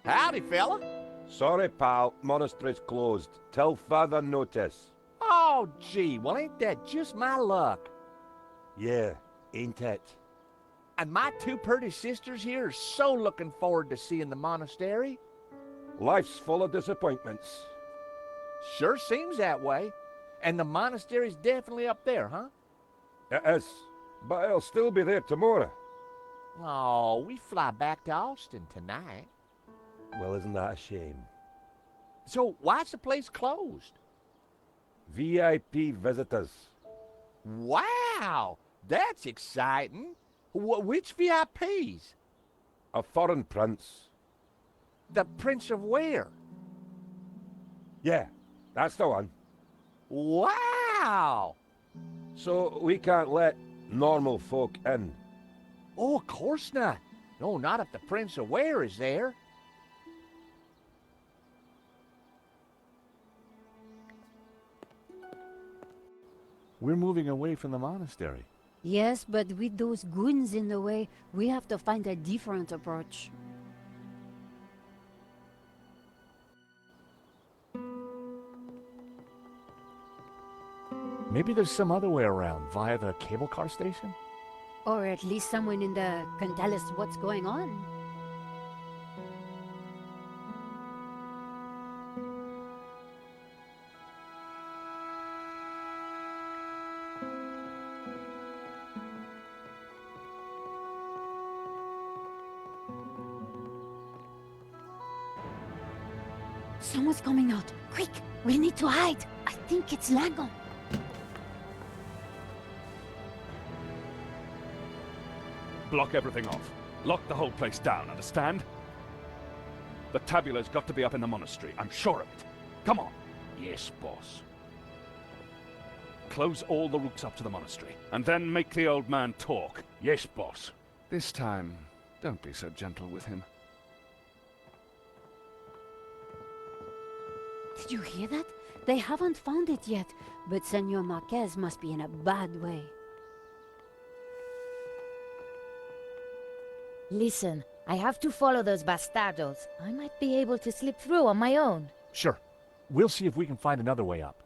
Howdy, fella. Sorry, pal. Monastery's closed. Till further notice. Oh, gee, well, ain't that just my luck? Yeah, ain't it? And my two pretty sisters here are so looking forward to seeing the monastery. Life's full of disappointments. Sure seems that way. And the monastery's definitely up there, huh? It is, but it'll still be there tomorrow. Oh, we fly back to Austin tonight. Well, isn't that a shame? So why's the place closed? VIP visitors. Wow, that's exciting. Which VIPs? A foreign prince. The Prince of where? Yeah, that's the one. Wow! So we can't let normal folk in. Oh, of course not. No, not if the Prince of where is there. We're moving away from the monastery. Yes, but with those goons in the way, we have to find a different approach. Maybe there's some other way around, via the cable car station? Or at least someone in the can tell us what's going on. Someone's coming out. Quick, we need to hide. I think it's Lagon. Block everything off. Lock the whole place down, understand? The tabula's got to be up in the monastery, I'm sure of it. Come on. Yes, boss. Close all the routes up to the monastery, and then make the old man talk. Yes, boss. This time, don't be so gentle with him. Did you hear that? They haven't found it yet, but Senor Marquez must be in a bad way. Listen, I have to follow those bastardos. I might be able to slip through on my own. Sure. We'll see if we can find another way up.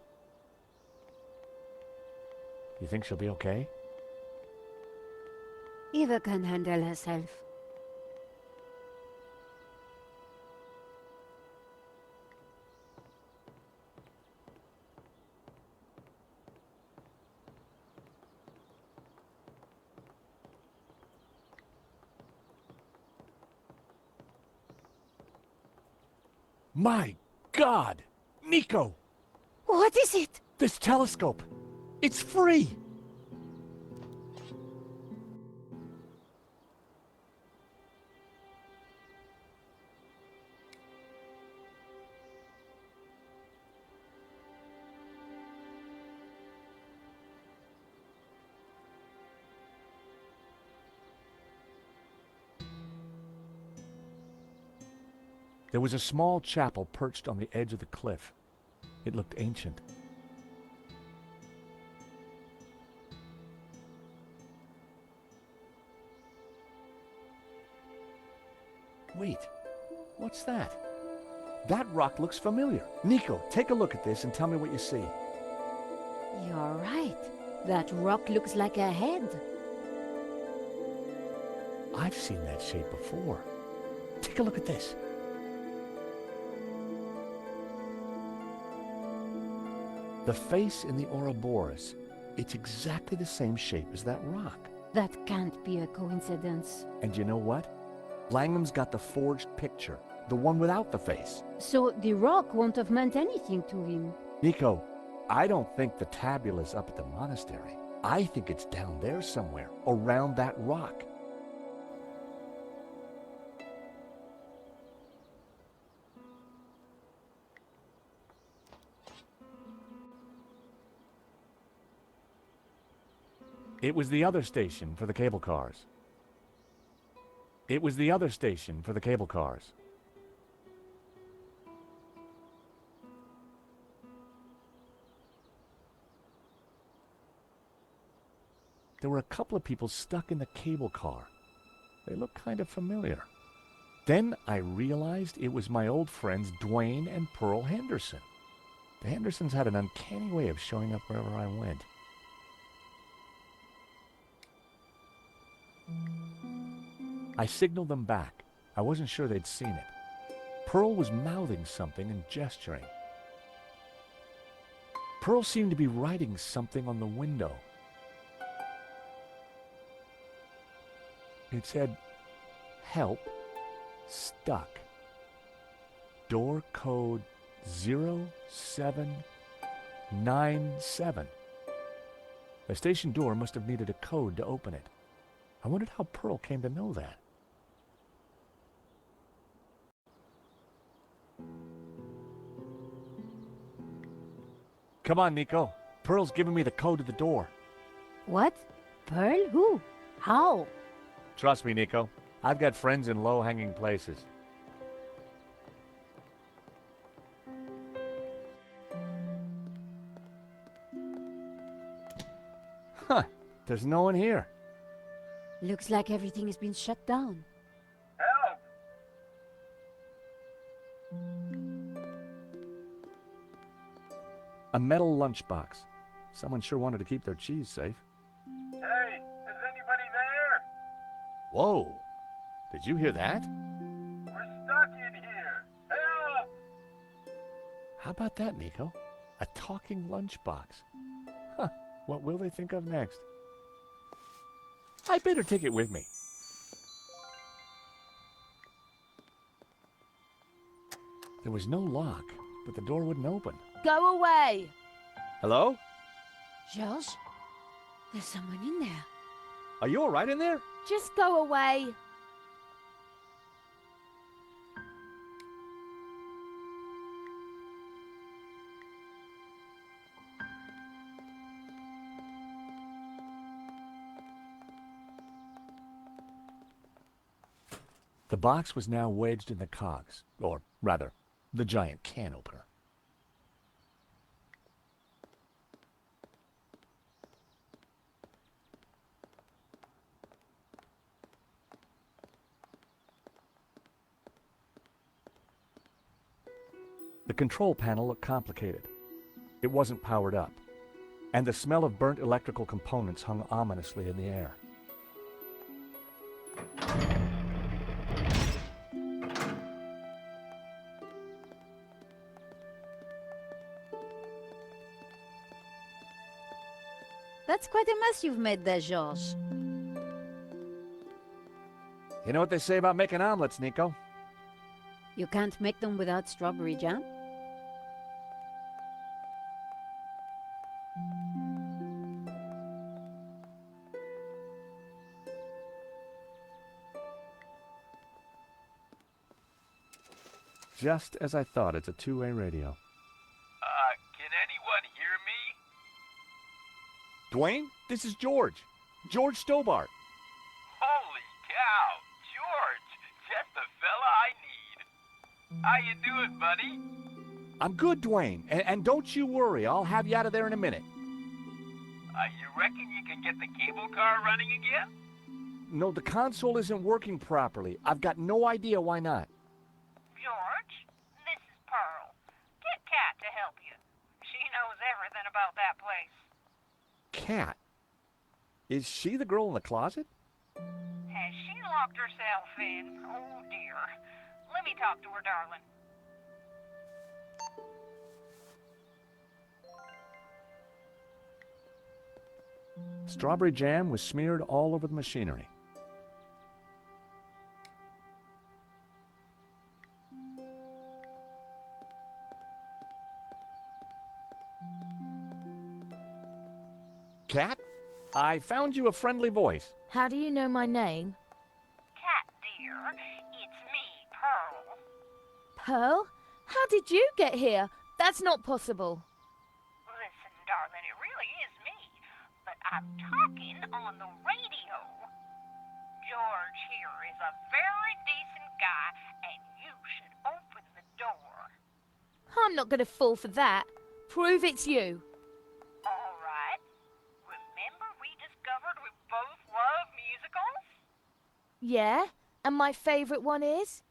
You think she'll be okay? Eva can handle herself. My God! Nico! What is it? This telescope! It's free! There was a small chapel perched on the edge of the cliff. It looked ancient. Wait, what's that? That rock looks familiar. Nico, take a look at this and tell me what you see. You're right. That rock looks like a head. I've seen that shape before. Take a look at this. The face in the Ouroboros, it's exactly the same shape as that rock. That can't be a coincidence. And you know what? Langham's got the forged picture, the one without the face. So the rock won't have meant anything to him. Nico, I don't think the tabula's up at the monastery. I think it's down there somewhere, around that rock. It was the other station for the cable cars. It was the other station for the cable cars. There were a couple of people stuck in the cable car. They looked kind of familiar. Then I realized it was my old friends Duane and Pearl Henderson. The Hendersons had an uncanny way of showing up wherever I went. I signaled them back. I wasn't sure they'd seen it. Pearl was mouthing something and gesturing. Pearl seemed to be writing something on the window. It said, "Help, stuck. Door code 0797. The station door must have needed a code to open it. I wondered how Pearl came to know that. Come on, Nico. Pearl's giving me the code to the door. What? Pearl? Who? How? Trust me, Nico. I've got friends in low-hanging places. Huh. There's no one here. Looks like everything has been shut down. Help! A metal lunchbox. Someone sure wanted to keep their cheese safe. Hey, is anybody there? Whoa. Did you hear that? We're stuck in here. Help! How about that, Nico? A talking lunchbox. Huh. What will they think of next? I better take it with me. There was no lock, but the door wouldn't open. Go away! Hello? George? There's someone in there. Are you all right in there? Just go away! The box was now wedged in the cogs, or rather, the giant can opener. The control panel looked complicated. It wasn't powered up, and the smell of burnt electrical components hung ominously in the air. That's quite a mess you've made there, George. You know what they say about making omelets, Nico? You can't make them without strawberry jam? Just as I thought, it's a two-way radio. Can anyone hear me? Duane, this is George. George Stobart. Holy cow! George! Just the fella I need. How you doing, buddy? I'm good, Duane. And don't you worry, I'll have you out of there in a minute. You reckon you can get the cable car running again? No, the console isn't working properly. I've got no idea why not. George, this is Pearl. Get Kat to help you. She knows everything about that place. Kat? Is she the girl in the closet? Has she locked herself in? Oh, dear. Let me talk to her, darling. Strawberry jam was smeared all over the machinery. Kat, I found you a friendly voice. How do you know my name? Kat, dear, it's me, Pearl. Pearl? How did you get here? That's not possible. Listen, darling, it really is me. But I'm talking on the radio. George here is a very decent guy, and you should open the door. I'm not going to fall for that. Prove it's you. All right. Remember we discovered we both love musicals? Yeah? And my favorite one is?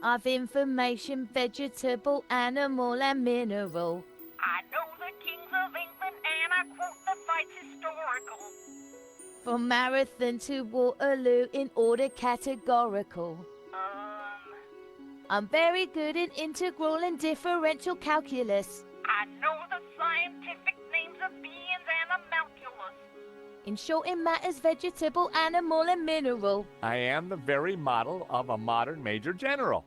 of information, vegetable, animal, and mineral. I know the kings of England and I quote the fights historical. From Marathon to Waterloo in order categorical. I'm very good in integral and differential calculus. I know the scientific names of beings and homunculus. In short, it matters vegetable, animal, and mineral. I am the very model of a modern major general.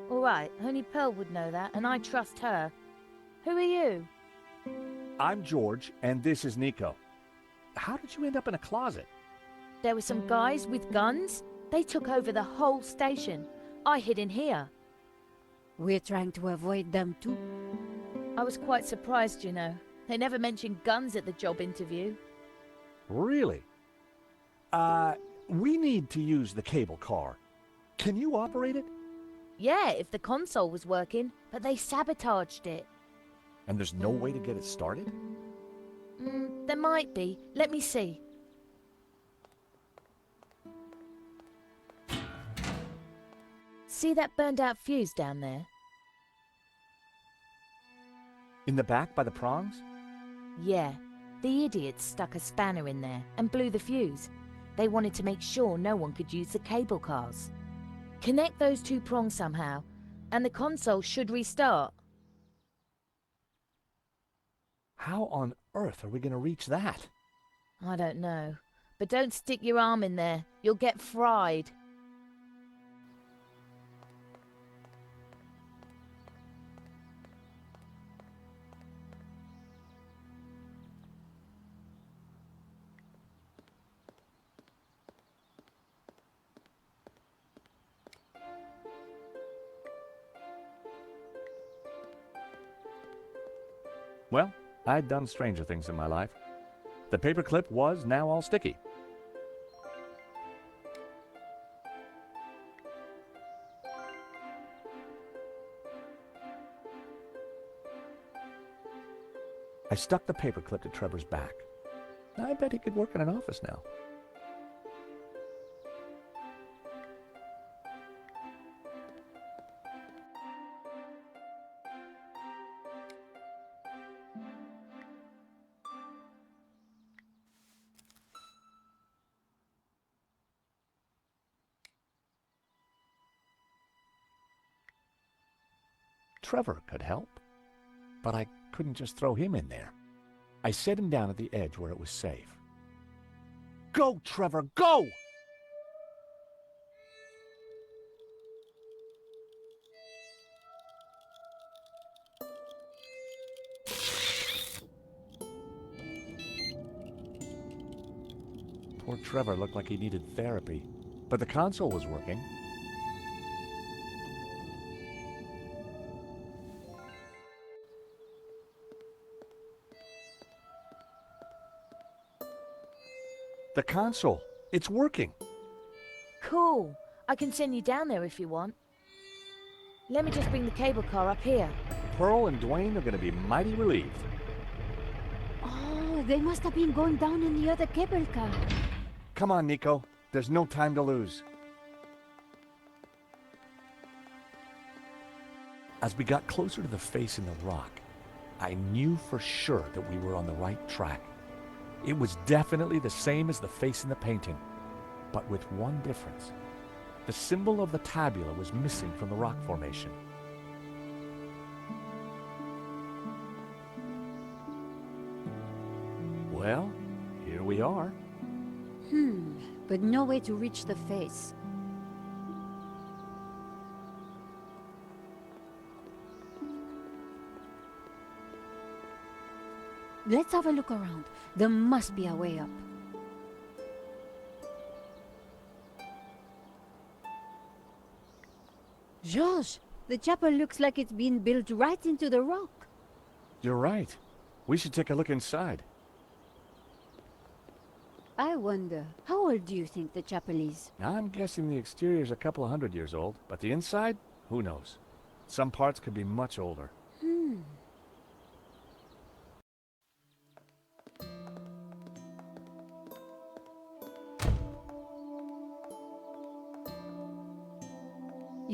All right, only Pearl would know that, and I trust her. Who are you? I'm George, and this is Nico. How did you end up in a closet? There were some guys with guns. They took over the whole station. I hid in here. We're trying to avoid them too. I was quite surprised, you know. They never mentioned guns at the job interview. Really? We need to use the cable car. Can you operate it? Yeah, if the console was working, but they sabotaged it. And there's no way to get it started? There might be. Let me see. See that burned out fuse down there? In the back by the prongs? Yeah. The idiots stuck a spanner in there and blew the fuse. They wanted to make sure no one could use the cable cars. Connect those two prongs somehow, and the console should restart. How on earth are we going to reach that? I don't know. But don't stick your arm in there. You'll get fried. Well, I'd done stranger things in my life. The paperclip was now all sticky. I stuck the paperclip to Trevor's back. I bet he could work in an office now. Trevor could help, but I couldn't just throw him in there. I set him down at the edge where it was safe. Go, Trevor, go! Poor Trevor looked like he needed therapy, but the console was working. The console. It's working. Cool. I can send you down there if you want. Let me just bring the cable car up here. Pearl and Duane are going to be mighty relieved. Oh, they must have been going down in the other cable car. Come on, Nico. There's no time to lose. As we got closer to the face in the rock, I knew for sure that we were on the right track. It was definitely the same as the face in the painting, but with one difference. The symbol of the tabula was missing from the rock formation. Well, here we are. But no way to reach the face. Let's have a look around. There must be a way up. George, the chapel looks like it's been built right into the rock. You're right. We should take a look inside. I wonder, how old do you think the chapel is? I'm guessing the exterior's a couple of 100 years old, but the inside? Who knows? Some parts could be much older.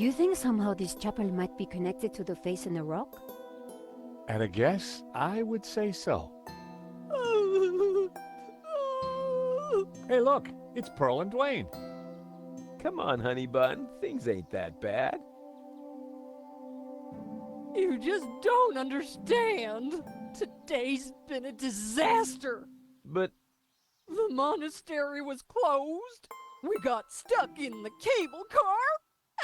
You think somehow this chapel might be connected to the face in the rock? At a guess, I would say so. Hey, look, it's Pearl and Duane. Come on, honey bun. Things ain't that bad. You just don't understand. Today's been a disaster. But The monastery was closed. We got stuck in the cable car.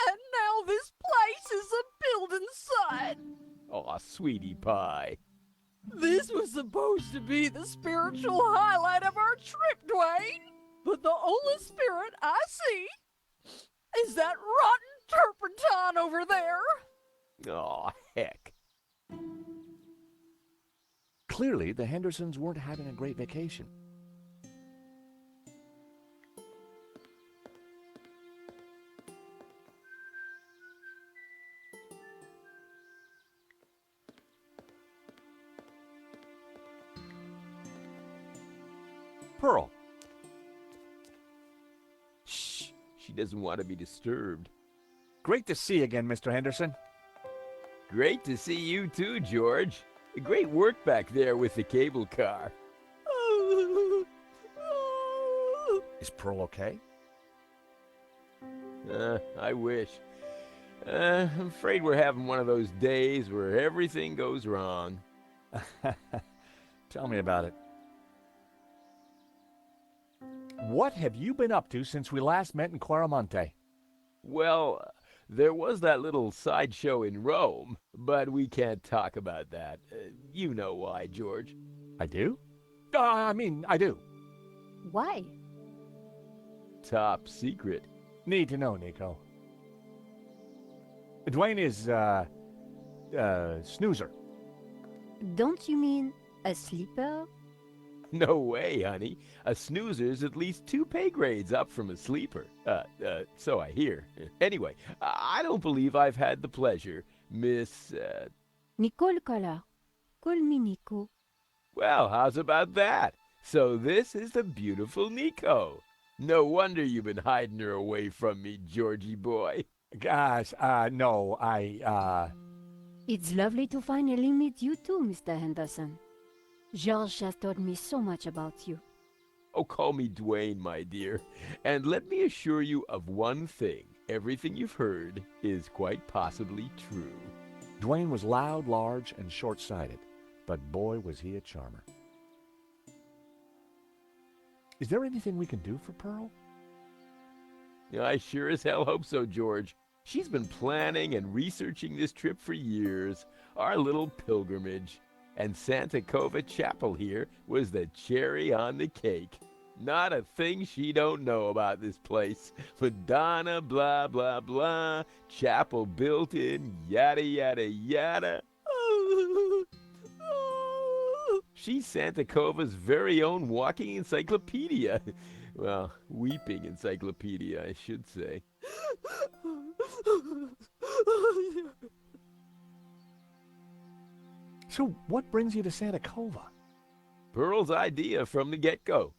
And now this place is a building site. aw, sweetie pie. This was supposed to be the spiritual highlight of our trip, Duane. But the only spirit I see is that rotten turpentine over there. Aw, heck. Clearly, the Hendersons weren't having a great vacation. Pearl. Shh, she doesn't want to be disturbed. Great to see you again, Mr. Henderson. Great to see you too, George. Great work back there with the cable car. Is Pearl okay? I wish. I'm afraid we're having one of those days where everything goes wrong. Tell me about it. What have you been up to since we last met in Quaramonte? Well, there was that little sideshow in Rome, but we can't talk about that. You know why, George. I do? I do. Why? Top secret. Need to know, Nico. Duane is, snoozer. Don't you mean a sleeper? No way, honey. A snoozer's at least 2 pay grades up from a sleeper. So I hear. Anyway, I don't believe I've had the pleasure, Miss, Nicole Collar. Call me Nico. Well, how's about that? So this is the beautiful Nico. No wonder you've been hiding her away from me, Georgie boy. Gosh, no, It's lovely to finally meet you too, Mr. Henderson. George has told me so much about you. Oh, call me Duane, my dear. And let me assure you of one thing. Everything you've heard is quite possibly true. Duane was loud, large, and short-sighted, but boy, was he a charmer. Is there anything we can do for Pearl? I sure as hell hope so, George. She's been planning and researching this trip for years. Our little pilgrimage. And Santa Cova Chapel here was the cherry on the cake. Not a thing she don't know about this place. Madonna, blah, blah, blah. Chapel built in, yada, yada, yada. She's Santa Cova's very own walking encyclopedia. Well, weeping encyclopedia, I should say. So what brings you to Santa Cova? Pearl's idea from the get-go.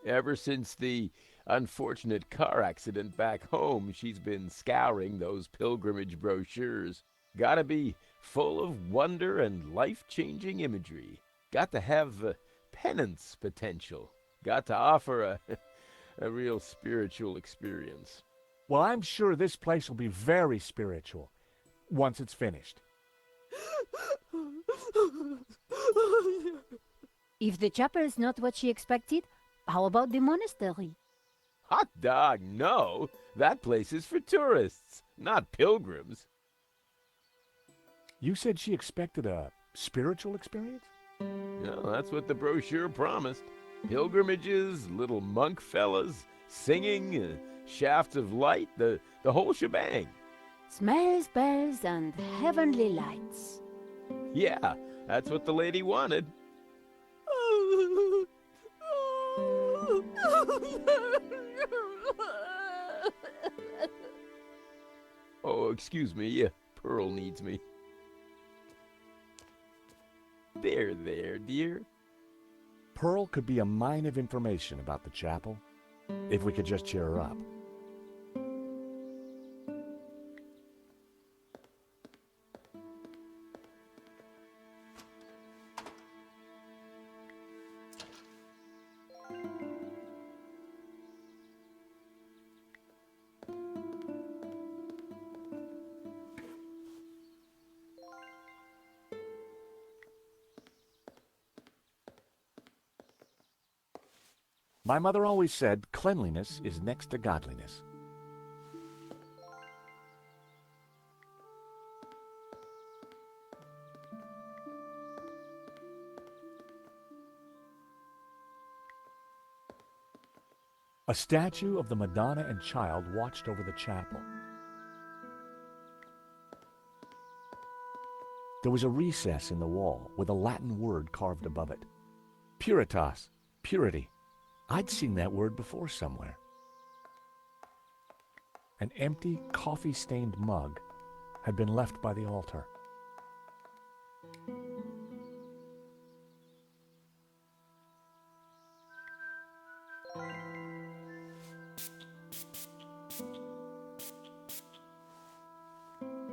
Ever since the unfortunate car accident back home, she's been scouring those pilgrimage brochures. Gotta be full of wonder and life-changing imagery. Got to have penance potential. Got to offer a real spiritual experience. Well, I'm sure this place will be very spiritual once it's finished. If the chapel is not what she expected, how about the monastery? Hot dog, no. That place is for tourists, not pilgrims. You said she expected a spiritual experience? No, that's what the brochure promised. Pilgrimages, little monk fellas, singing, shafts of light, the whole shebang. Smells, bells, and heavenly lights. Yeah, that's what the lady wanted. Oh, excuse me, Pearl needs me. There, dear. Pearl could be a mine of information about the chapel If we could just cheer her up. My mother always said cleanliness is next to godliness. A statue of the Madonna and Child watched over the chapel. There was a recess in the wall with a Latin word carved above it. Puritas, purity. I'd seen that word before somewhere. An empty, coffee-stained mug had been left by the altar.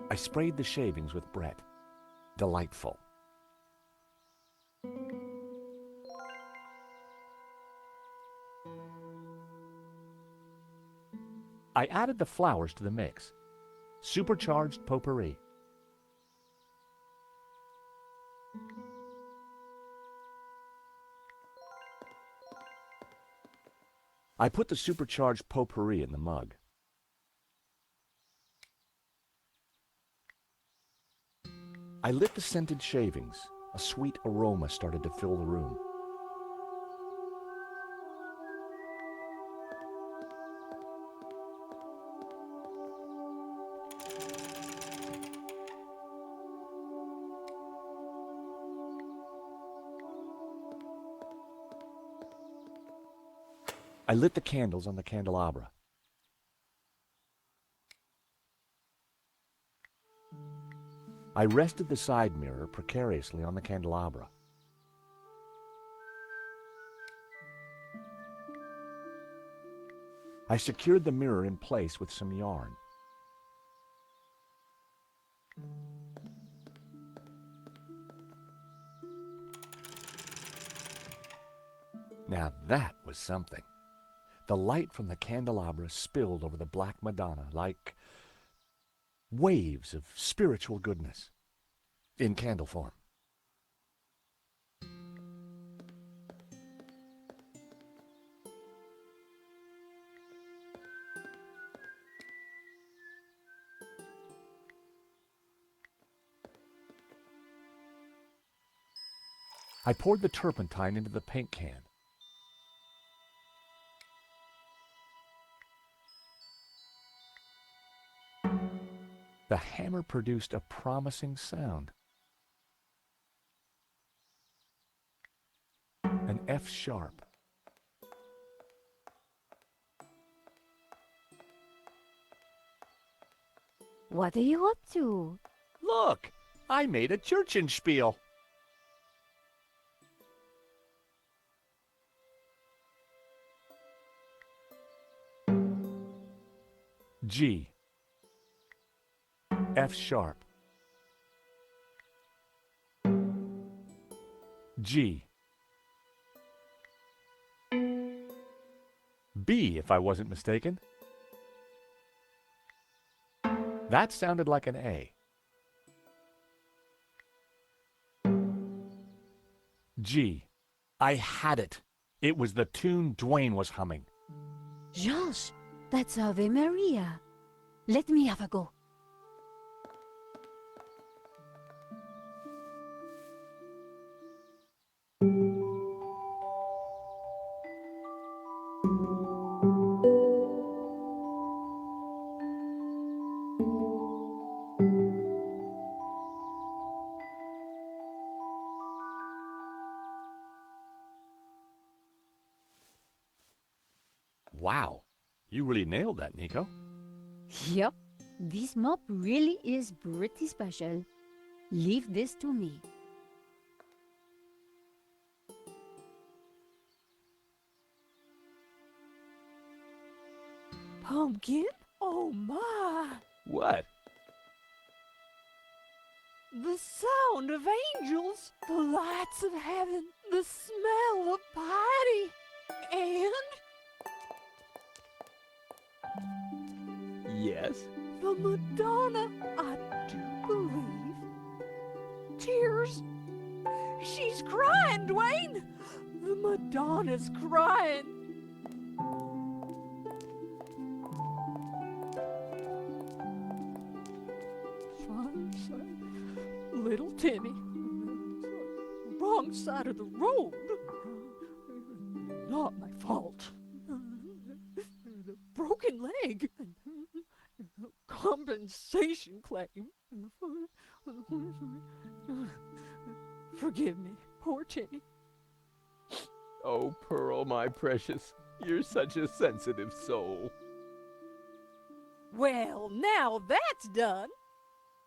I sprayed the shavings with Brett. Delightful. I added the flowers to the mix. Supercharged potpourri. I put the supercharged potpourri in the mug. I lit the scented shavings. A sweet aroma started to fill the room. I lit the candles on the candelabra. I rested the side mirror precariously on the candelabra. I secured the mirror in place with some yarn. Now that was something. The light from the candelabra spilled over the black Madonna like waves of spiritual goodness in candle form. I poured the turpentine into the paint can. The hammer produced a promising sound. An F sharp. What are you up to? Look, I made a Churchenspiel. G. F sharp. G. B, if I wasn't mistaken. That sounded like an A. G. I had it. It was the tune Duane was humming. Georges, that's Ave Maria. Let me have a go. Wow, you really nailed that, Nico. Yep, this mop really is pretty special. Leave this to me. Pumpkin? Oh my! What? The sound of angels, the lights of heaven, the smell of piety, and Yes? the Madonna, I do believe. Tears. She's crying, Duane! The Madonna's crying. Little Timmy. Wrong side of the road. Not my fault. The broken leg. Compensation claim. Forgive me, poor Timmy. Oh, Pearl, my precious, you're such a sensitive soul. Well, now that's done.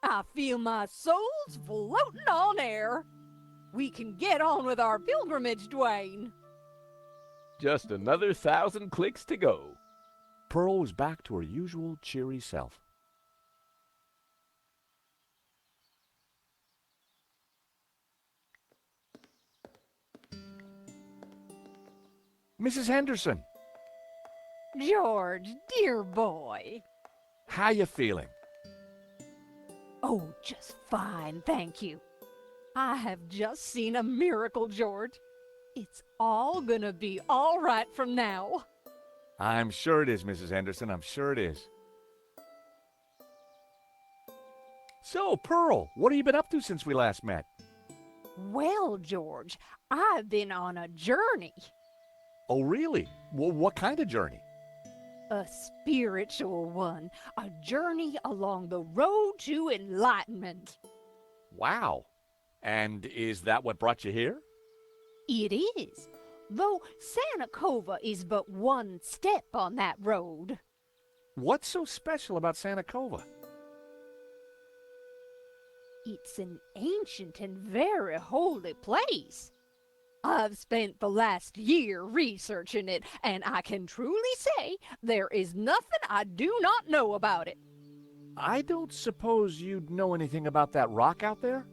I feel my soul's floating on air. We can get on with our pilgrimage, Duane. Just another 1,000 clicks to go. Pearl was back to her usual cheery self. Mrs. Henderson, George, dear boy. how you feeling? Oh, just fine, thank you. I have just seen a miracle, George. It's all gonna be all right from now. I'm sure it is, Mrs. Henderson. I'm sure it is. So, Pearl, what have you been up to since we last met? Well, George, I've been on a journey. Oh, really? Well, what kind of journey? A spiritual one. A journey along the road to enlightenment. Wow. And is that what brought you here? It is. Though Santa Cova is but one step on that road. What's so special about Santa Cova? It's an ancient and very holy place. I've spent the last year researching it, and I can truly say there is nothing I do not know about it. I don't suppose you'd know anything about that rock out there?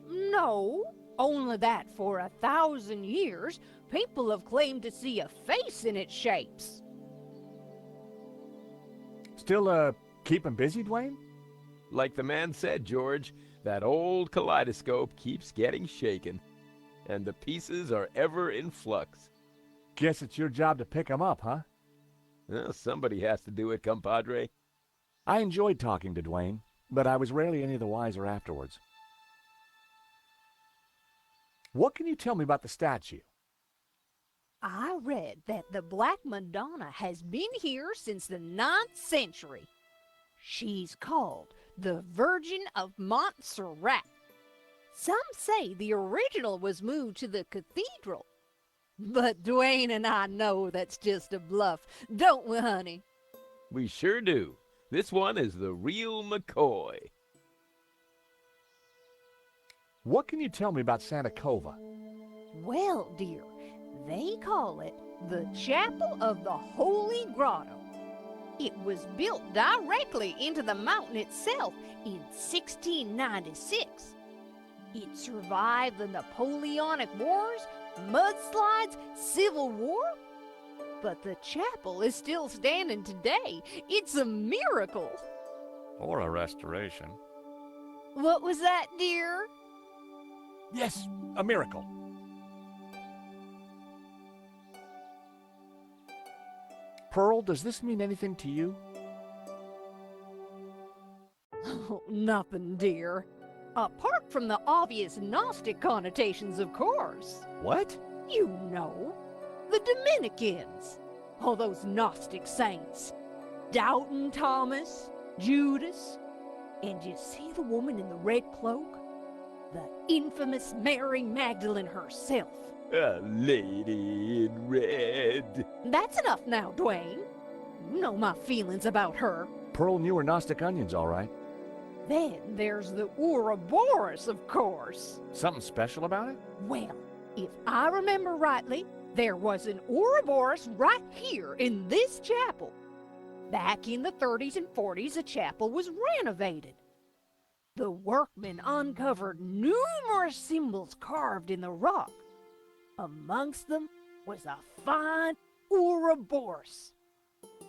No, only that for 1,000 years, people have claimed to see a face in its shapes. Still, keeping busy, Duane? Like the man said, George, that old kaleidoscope keeps getting shaken, and the pieces are ever in flux. Guess it's your job to pick 'em up, huh? Well, somebody has to do it, compadre. I enjoyed talking to Duane, but I was rarely any the wiser afterwards. What can you tell me about the statue? I read that the Black Madonna has been here since the 9th century. She's called the Virgin of Montserrat. Some say the original was moved to the cathedral. But Duane and I know that's just a bluff, don't we, honey? We sure do. This one is the real McCoy. What can you tell me about Santa Cova? Well, dear, they call it the Chapel of the Holy Grotto. It was built directly into the mountain itself in 1696. It survived the Napoleonic Wars, mudslides, Civil War. But the chapel is still standing today. It's a miracle. Or a restoration. What was that, dear? Yes, a miracle. Pearl, does this mean anything to you? Oh, nothing, dear. Apart from the obvious Gnostic connotations, of course. What? You know, the Dominicans. All those Gnostic saints. Doubting Thomas, Judas. And you see the woman in the red cloak? The infamous Mary Magdalene herself. A lady in red. That's enough now, Duane. You know my feelings about her. Pearl knew her Gnostic onions, all right. Then there's the Ouroboros, of course. Something special about it? Well, if I remember rightly, there was an Ouroboros right here in this chapel. Back in the 30s and 40s, the chapel was renovated. The workmen uncovered numerous symbols carved in the rock. Amongst them was a fine Ouroboros.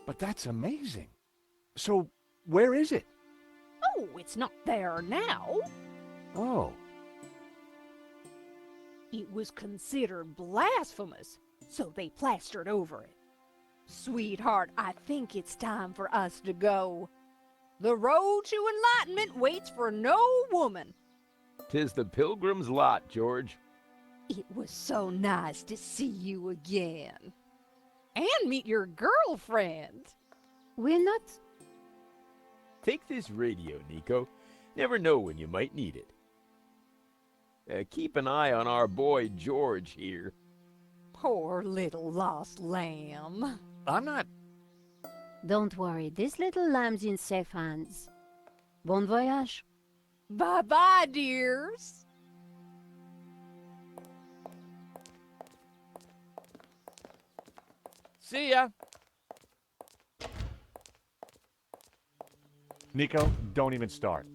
But that's amazing. So, where is it? Oh, it's not there now. Oh, It was considered blasphemous, so they plastered over it. Sweetheart, I think it's time for us to go. The road to enlightenment waits for no woman. 'Tis the pilgrim's lot, George. It was so nice to see you again. And meet your girlfriend. We're not. Take this radio, Nico. Never know when you might need it. Keep an eye on our boy George here. Poor little lost lamb. I'm not. Don't worry, this little lamb's in safe hands. Bon voyage. Bye-bye, dears. See ya. Nico, don't even start.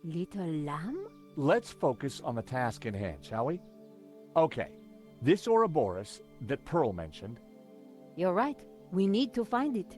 Little lamb? Let's focus on the task in hand, shall we? Okay, this Ouroboros that Pearl mentioned. You're right. We need to find it.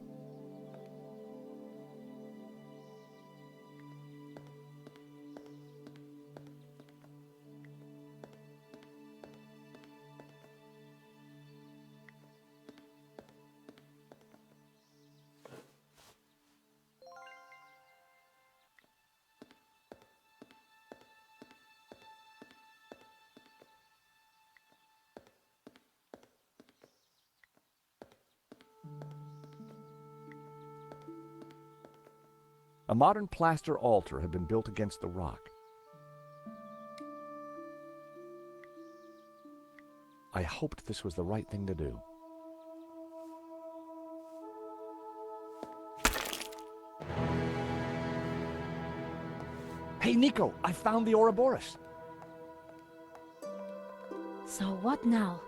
A modern plaster altar had been built against the rock. I hoped this was the right thing to do. Hey, Nico, I found the Ouroboros. So what now?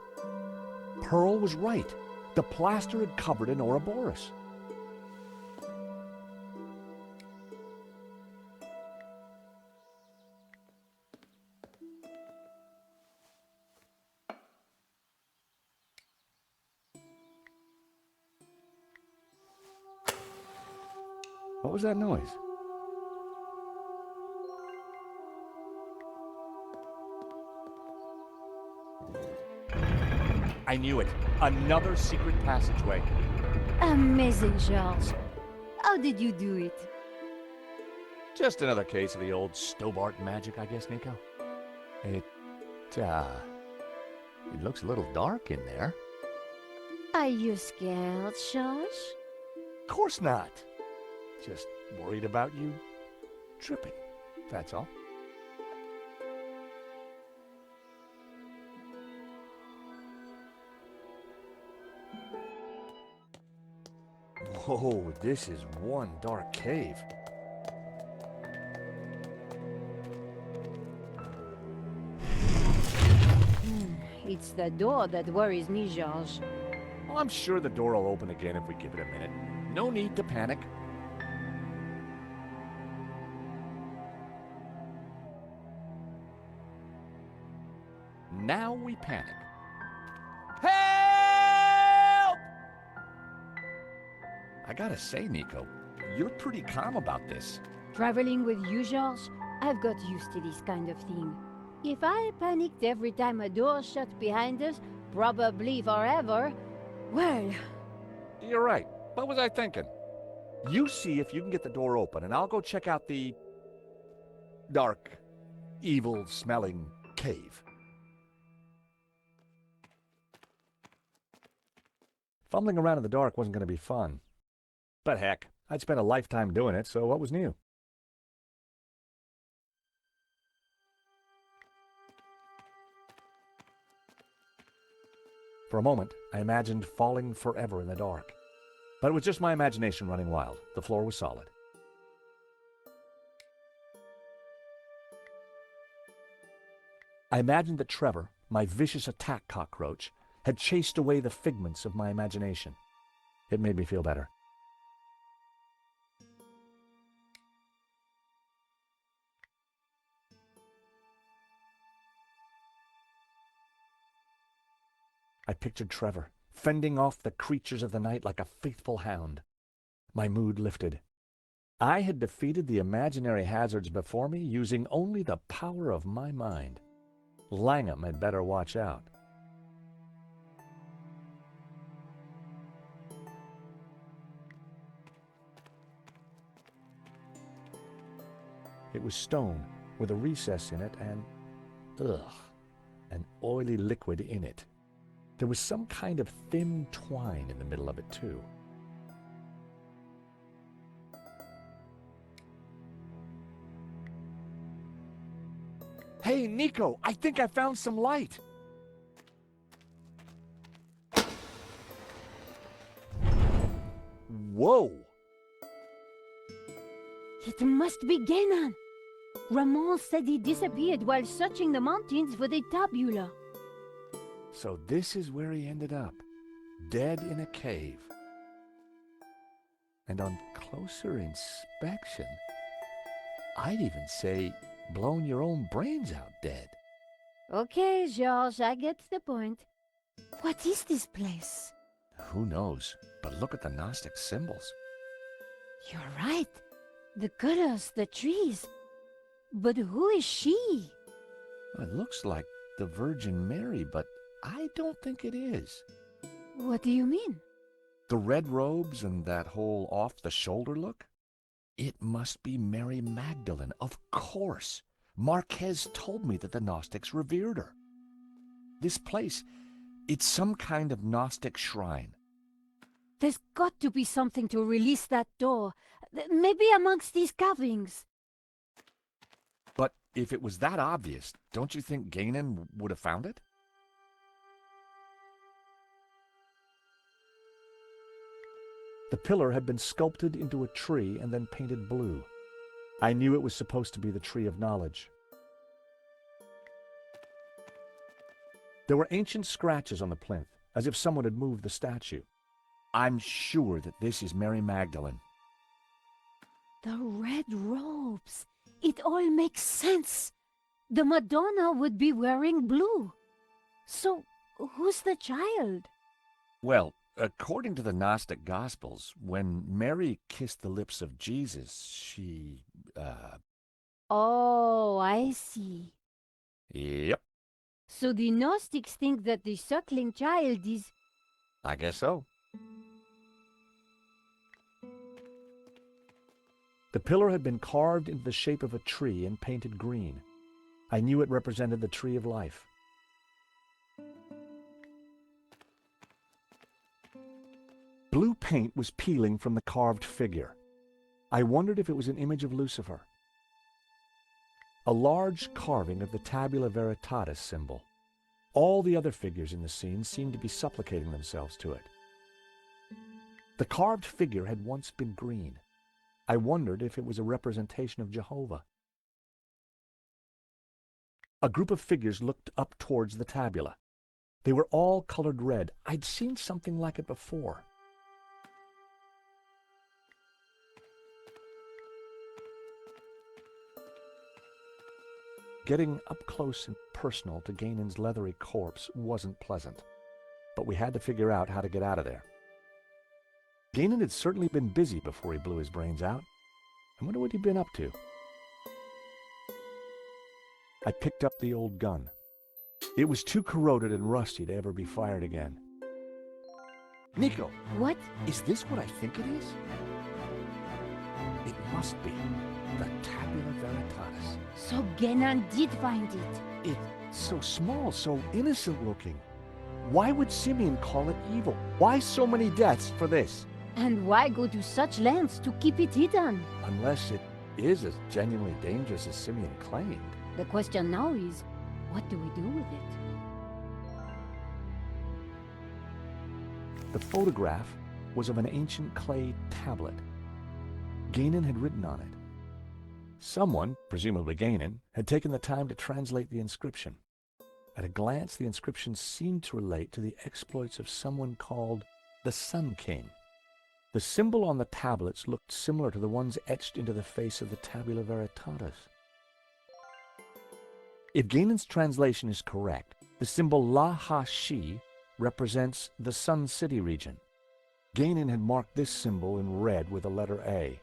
Pearl was right. The plaster had covered an Ouroboros. What was that noise? I knew it. Another secret passageway. Amazing, George. How did you do it? Just another case of the old Stobart magic, I guess, Nico. It looks a little dark in there. Are you scared, George? Of course not. Just worried about you tripping, that's all. Whoa, this is one dark cave. It's the door that worries me, George. Well, I'm sure the door will open again if we give it a minute. No need to panic. Now we panic. Help! I gotta say, Nico, you're pretty calm about this. Traveling with you, George, I've got used to this kind of thing. If I panicked every time a door shut behind us, probably forever, well... You're right. What was I thinking? You see if you can get the door open, and I'll go check out the dark, evil-smelling cave. Fumbling around in the dark wasn't going to be fun. But heck, I'd spent a lifetime doing it, so what was new? For a moment, I imagined falling forever in the dark. But it was just my imagination running wild. The floor was solid. I imagined that Trevor, my vicious attack cockroach, had chased away the figments of my imagination. It made me feel better. I pictured Trevor, fending off the creatures of the night like a faithful hound. My mood lifted. I had defeated the imaginary hazards before me using only the power of my mind. Langham had better watch out. It was stone with a recess in it and, an oily liquid in it. There was some kind of thin twine in the middle of it, too. Hey, Nico, I think I found some light. Whoa! It must be Genan. Ramon said he disappeared while searching the mountains for the tabula. So this is where he ended up, dead in a cave. And on closer inspection, I'd even say blown your own brains out dead. Okay, George, I get the point. What is this place? Who knows? But look at the Gnostic symbols. You're right. The colors, the trees. But who is she? It looks like the Virgin Mary, but I don't think it is. What do you mean? The red robes and that whole off-the-shoulder look? It must be Mary Magdalene, of course. Marquez told me that the Gnostics revered her. This place, it's some kind of Gnostic shrine. There's got to be something to release that door. Maybe amongst these carvings. But if it was that obvious, don't you think Genan would have found it? The pillar had been sculpted into a tree and then painted blue. I knew it was supposed to be the Tree of Knowledge. There were ancient scratches on the plinth, as if someone had moved the statue. I'm sure that this is Mary Magdalene. The red robes. It all makes sense. The Madonna would be wearing blue. So, who's the child? Well, according to the Gnostic Gospels, when Mary kissed the lips of Jesus, she, Oh, I see. Yep, So the Gnostics think that the suckling child is... I guess so. The pillar had been carved into the shape of a tree and painted green. I knew it represented the Tree of Life. Blue paint was peeling from the carved figure. I wondered if it was an image of Lucifer. A large carving of the Tabula Veritatis symbol. All the other figures in the scene seemed to be supplicating themselves to it. The carved figure had once been green. I wondered if it was a representation of Jehovah. A group of figures looked up towards the tabula. They were all colored red. I'd seen something like it before. Getting up close and personal to Ganon's leathery corpse wasn't pleasant, but we had to figure out how to get out of there. Ganon had certainly been busy before he blew his brains out. I wonder what he'd been up to. I picked up the old gun. It was too corroded and rusty to ever be fired again. Nico, What? is this what I think it is? It must be the Tabula Veritatis. So Genan did find it. It's so small, so innocent looking. Why would Simeon call it evil? Why so many deaths for this? And why go to such lengths to keep it hidden? Unless it is as genuinely dangerous as Simeon claimed. The question now is, what do we do with it? The photograph was of an ancient clay tablet. Ganon had written on it. Someone, presumably Ganon, had taken the time to translate the inscription. At a glance, the inscription seemed to relate to the exploits of someone called the Sun King. The symbol on the tablets looked similar to the ones etched into the face of the Tabula Veritatis. If Ganon's translation is correct, the symbol La Ha Shi represents the Sun City region. Gainan had marked this symbol in red with the letter A.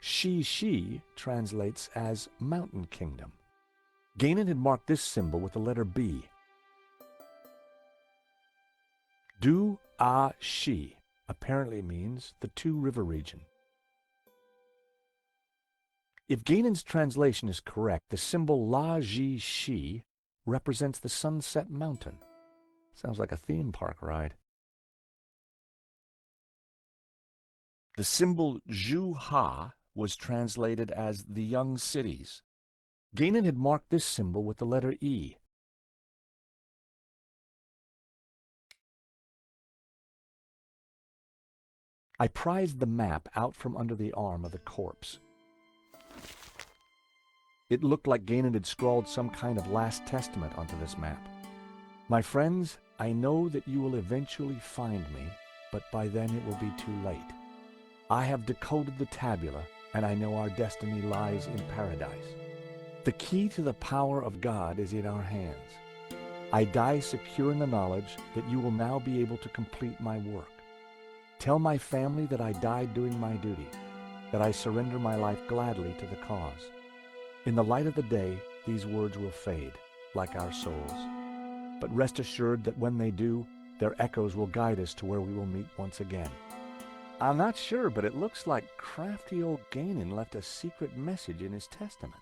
She translates as Mountain Kingdom. Gainan had marked this symbol with the letter B. She apparently means the Two River region. If Gainan's translation is correct, the symbol Shi represents the Sunset Mountain. Sounds like a theme park ride. The symbol Ha was translated as the Young Cities. Gainan had marked this symbol with the letter E. I prized the map out from under the arm of the corpse. It looked like Gainan had scrawled some kind of last testament onto this map. My friends, I know that you will eventually find me, but by then it will be too late. I have decoded the tabula, and I know our destiny lies in paradise. The key to the power of God is in our hands. I die secure in the knowledge that you will now be able to complete my work. Tell my family that I died doing my duty, that I surrender my life gladly to the cause. In the light of the day, these words will fade, like our souls. But rest assured that when they do, their echoes will guide us to where we will meet once again. I'm not sure, but it looks like crafty old Gainan left a secret message in his testament.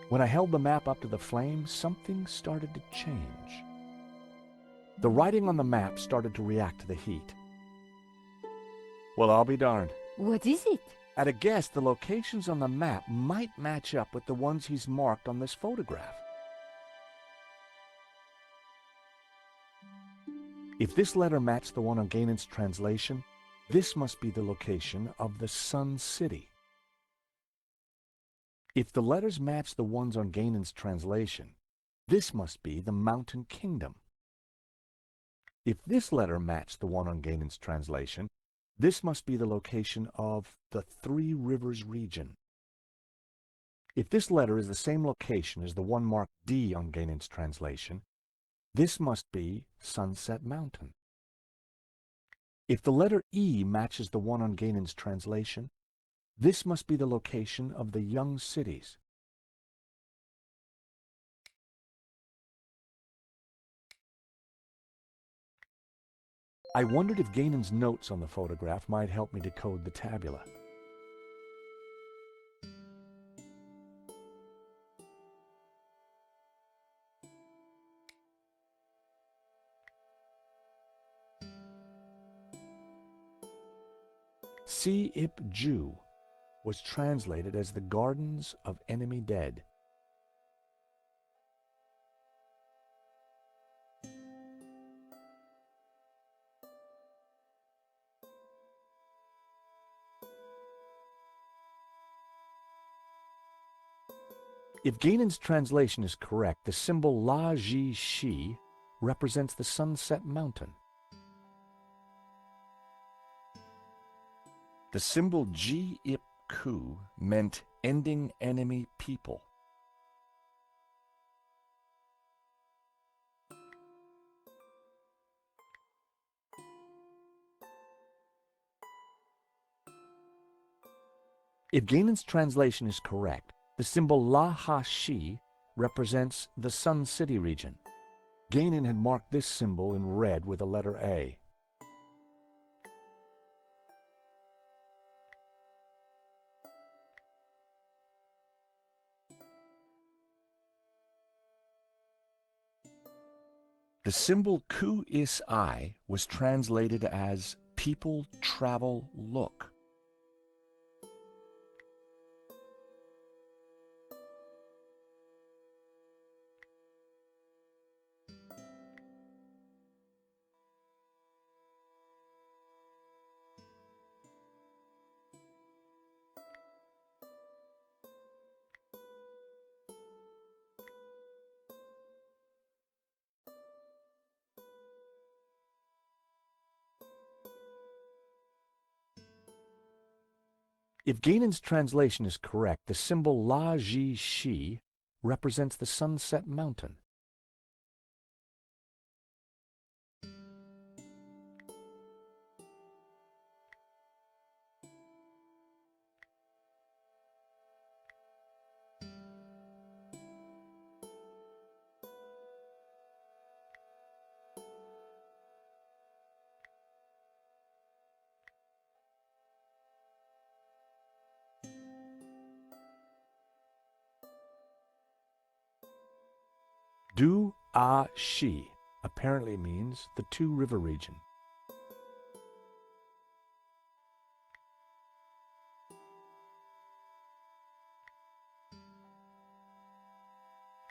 When I held the map up to the flame, something started to change. The writing on the map started to react to the heat. Well, I'll be darned. What is it? At a guess, the locations on the map might match up with the ones he's marked on this photograph. If this letter matched the one on Gainan's translation, this must be the location of the Sun City. If the letters match the ones on Gainan's translation, this must be the Mountain Kingdom. If this letter matched the one on Gainan's translation, this must be the location of the Three Rivers region. If this letter is the same location as the one marked D on Gainan's translation, this must be Sunset Mountain. If the letter E matches the one on Gainan's translation, this must be the location of the Young Cities. I wondered if Gainan's notes on the photograph might help me decode the tabula. it.Use was translated as the Gardens of Enemy Dead. If Gainan's translation is correct, the symbol Shi represents the Sunset Mountain. The symbol Ku meant ending enemy people. If Gainan's translation is correct, the symbol Shi represents the Sun City region. Gainan had marked this symbol in red with the letter A. The symbol Ku-is-I was translated as people, travel, look. If Gainon's translation is correct, the symbol La Ji Shi represents the Sunset Mountain. Du A Shi apparently means the Two River region.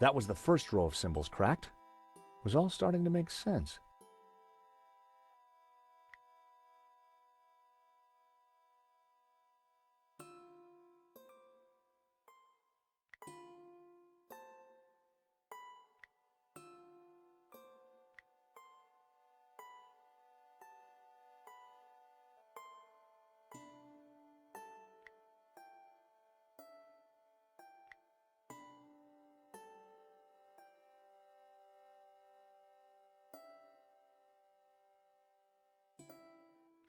That was the first row of symbols cracked. It was all starting to make sense.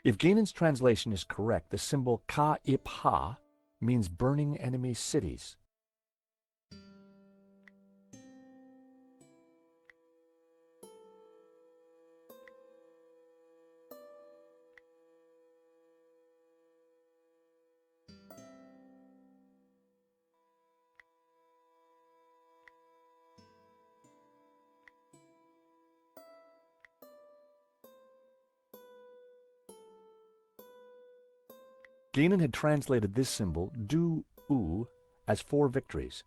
If Gainon's translation is correct, the symbol Ka Ip Ha means burning enemy cities. Gainon had translated this symbol, Du U, as 4 victories.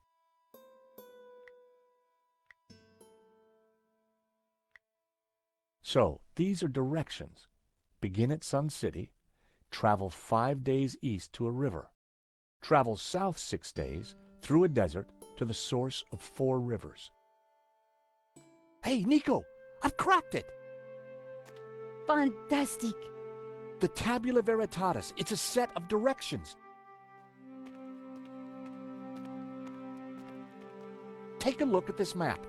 So, these are directions. Begin at Sun City, travel 5 days east to a river, travel south 6 days through a desert to the source of 4 rivers. Hey, Nico, I've cracked it! Fantastic! The Tabula Veritatis, it's a set of directions. Take a look at this map.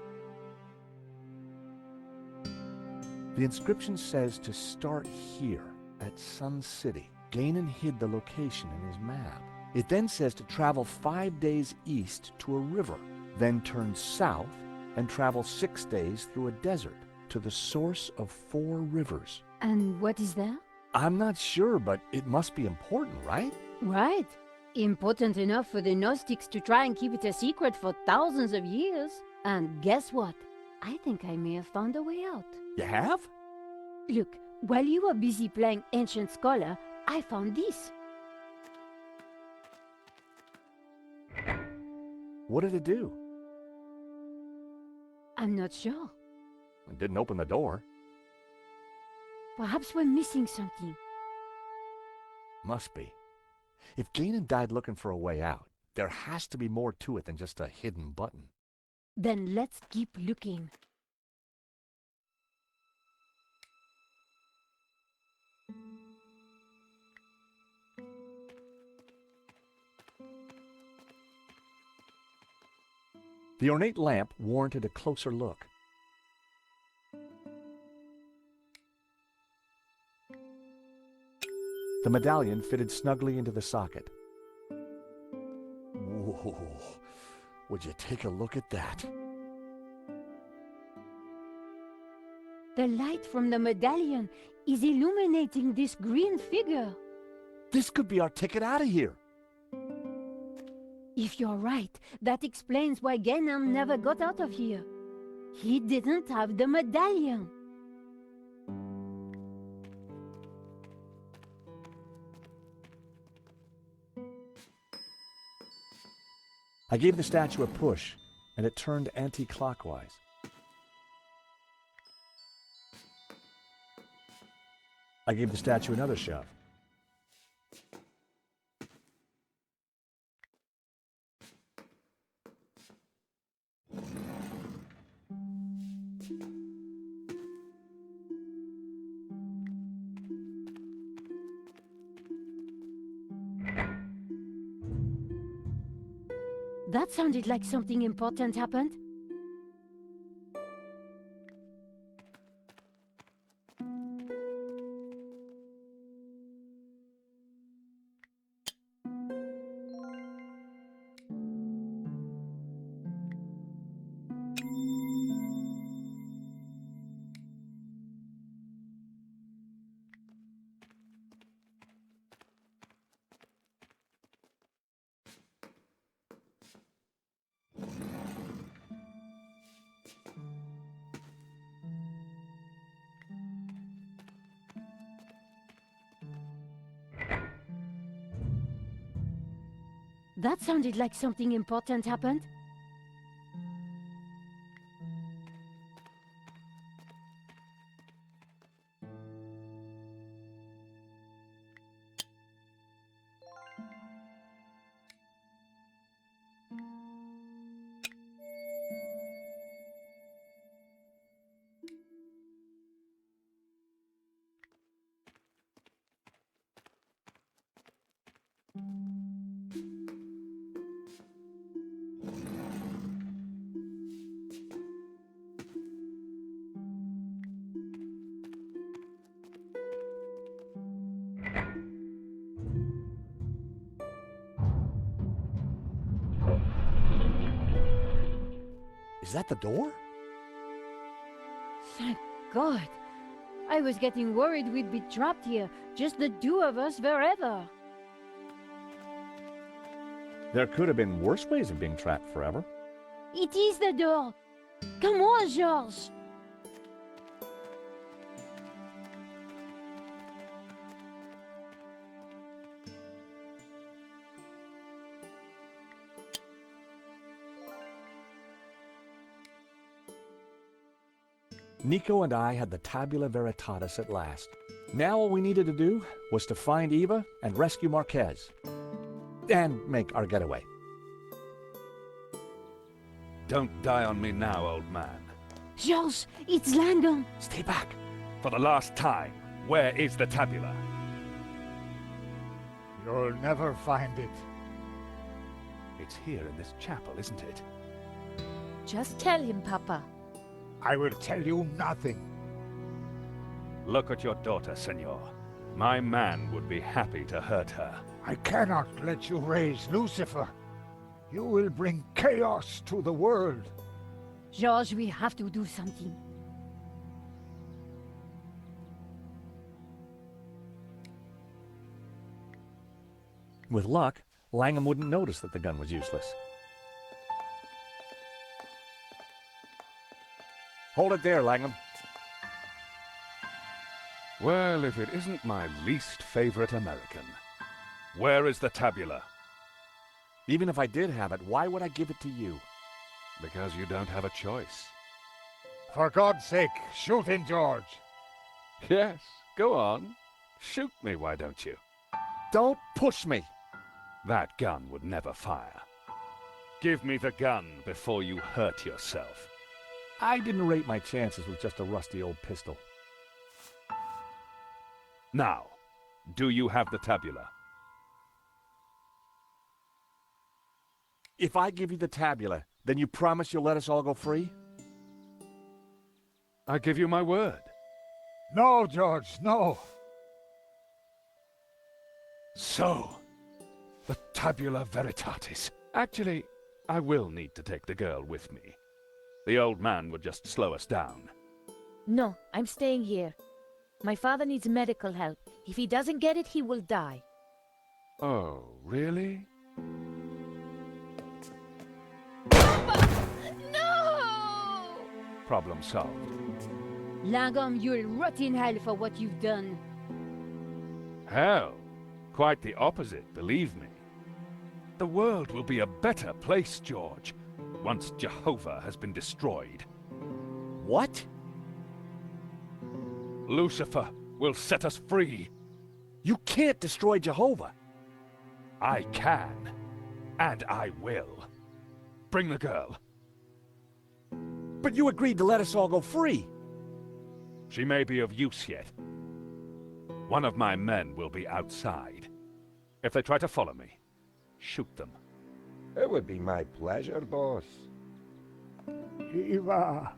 The inscription says to start here at Sun City. Gainon hid the location in his map. It then says to travel 5 days east to a river, then turn south and travel 6 days through a desert to the source of 4 rivers. And what is that? I'm not sure, but it must be important, right? Right. Important enough for the Gnostics to try and keep it a secret for thousands of years. And guess what? I think I may have found a way out. You have? Look, while you were busy playing Ancient Scholar, I found this. What did it do? I'm not sure. It didn't open the door. Perhaps we're missing something. Must be. If Gainon died looking for a way out, there has to be more to it than just a hidden button. Then let's keep looking. The ornate lamp warranted a closer look. The medallion fitted snugly into the socket. Whoa, would you take a look at that? The light from the medallion is illuminating this green figure. This could be our ticket out of here. If you're right, that explains why Gainon never got out of here. He didn't have the medallion. I gave the statue a push, and it turned anti-clockwise. I gave the statue another shove. That sounded like something important happened. That sounded like something important happened. Is that the door? Thank God. I was getting worried we'd be trapped here, just the two of us forever. There could have been worse ways of being trapped forever. It is the door. Come on, George. Nico and I had the Tabula Veritatis at last. Now all we needed to do was to find Eva and rescue Marquez. And make our getaway. Don't die on me now, old man. George, it's Langdon. Stay back. For the last time, where is the tabula? You'll never find it. It's here in this chapel, isn't it? Just tell him, Papa. I will tell you nothing. Look at your daughter, senor. My man would be happy to hurt her. I cannot let you raise Lucifer. You will bring chaos to the world. George, we have to do something. With luck, Langham wouldn't notice that the gun was useless. Hold it there, Langham. Well, if it isn't my least favorite American. Where is the tabula? Even if I did have it, why would I give it to you? Because you don't have a choice. For God's sake, shoot him, George. Yes, go on. Shoot me, why don't you? Don't push me. That gun would never fire. Give me the gun before you hurt yourself. I didn't rate my chances with just a rusty old pistol. Now, do you have the tabula? If I give you the tabula, then you promise you'll let us all go free? I give you my word. No, George, no. So, the Tabula Veritatis. Actually, I will need to take the girl with me. The old man would just slow us down. No, I'm staying here. My father needs medical help. If he doesn't get it, he will die. Oh, really? No! Problem solved. Langham, you'll rot in hell for what you've done. Hell, quite the opposite, believe me. The world will be a better place, George, once Jehovah has been destroyed. What? Lucifer will set us free. You can't destroy Jehovah. I can, and I will. Bring the girl. But you agreed to let us all go free. She may be of use yet. One of my men will be outside. If they try to follow me, shoot them. It would be my pleasure, boss. Eva.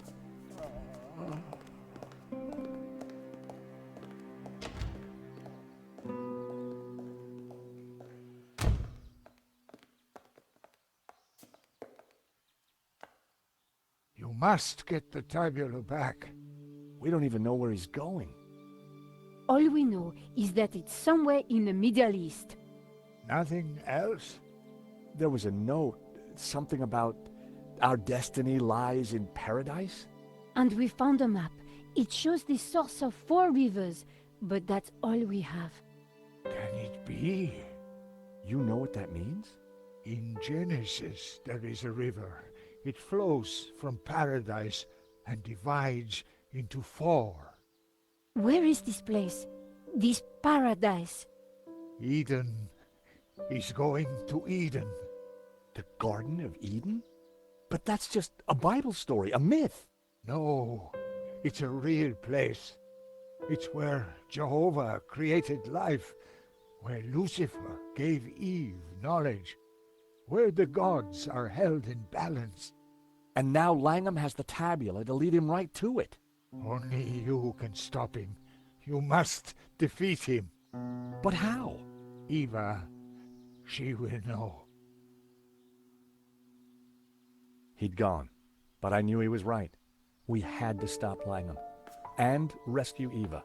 You must get the tabula back. We don't even know where he's going. All we know is that it's somewhere in the Middle East. Nothing else? There was a note, something about our destiny lies in paradise? And we found a map. It shows the source of 4 rivers, but that's all we have. Can it be? You know what that means? In Genesis, there is a river. It flows from paradise and divides into 4. Where is this place? This paradise? Eden. He's going to Eden. The Garden of Eden? But that's just a Bible story, a myth. No, it's a real place. It's where Jehovah created life, where Lucifer gave Eve knowledge, where the gods are held in balance. And now Langham has the tabula to lead him right to it. Only you can stop him. You must defeat him. But how? Eva, she will know. He'd gone, but I knew he was right. We had to stop Langham and rescue Eva.